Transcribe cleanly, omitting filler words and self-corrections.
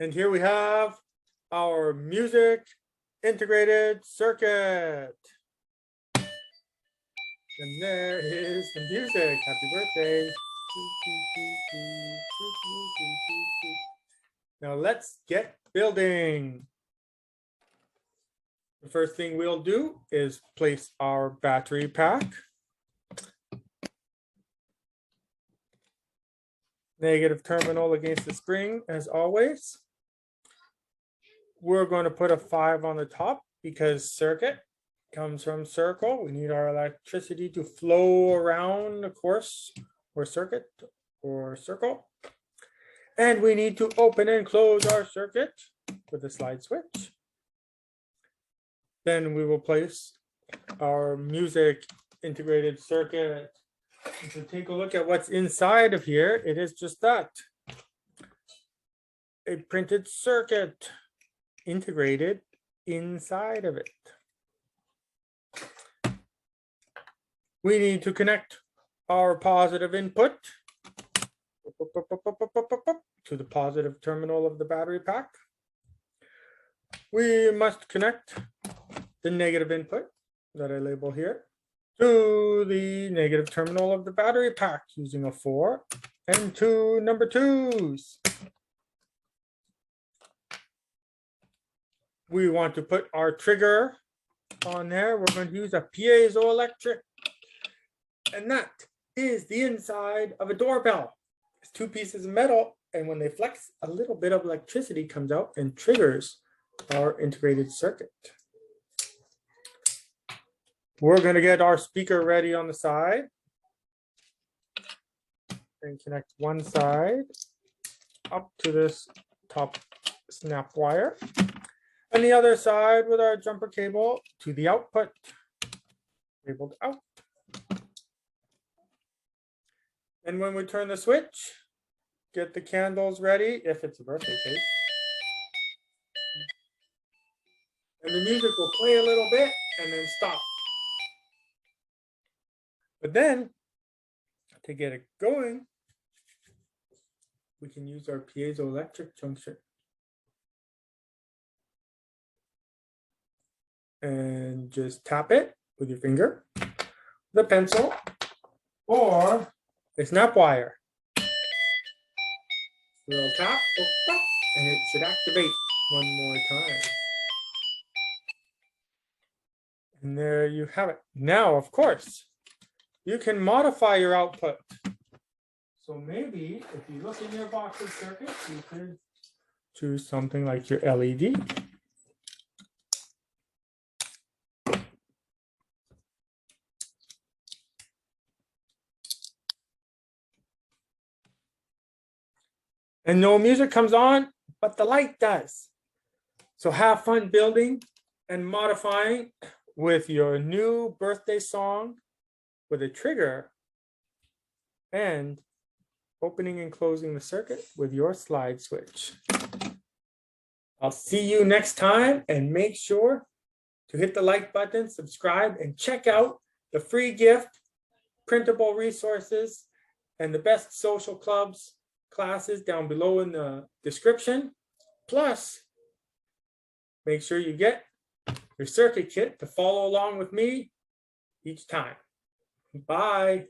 And here we have our music integrated circuit. And there is the music. Happy birthday. Now let's get building. The first thing we'll do is place our battery pack. Negative terminal against the spring as always. We're going to put a 5 on the top because circuit comes from circle. We need our electricity to flow around the course or circuit or circle. And we need to open and close our circuit with a slide switch. Then we will place our music integrated circuit. So take a look at what's inside of here. It is just that. A printed circuit integrated inside of it. We need to connect our positive input to the positive terminal of the battery pack. We must connect the negative input that I label here to the negative terminal of the battery pack using a 4 and 2 number 2s. We want to put our trigger on there. We're going to use a piezoelectric, and that is the inside of a doorbell. It's 2 pieces of metal, and when they flex, a little bit of electricity comes out and triggers our integrated circuit. We're going to get our speaker ready on the side and connect one side up to this top snap wire and the other side with our jumper cable to the output labeled out. And when we turn the switch, get the candles ready if it's a birthday cake. And the music will play a little bit and then stop. But then, to get it going, we can use our piezoelectric junction. And just tap it with your finger, the pencil, or a snap wire. A little tap, and it should activate one more time. And there you have it. Now, of course, you can modify your output. So maybe if you look in your box of circuits, you could choose something like your LED. And no music comes on, but the light does. So have fun building and modifying with your new birthday song with a trigger and opening and closing the circuit with your slide switch. I'll see you next time, and make sure to hit the like button, subscribe, and check out the free gift, printable resources, and the best social clubs classes down below in the description. Plus, make sure you get your circuit kit to follow along with me each time. Bye.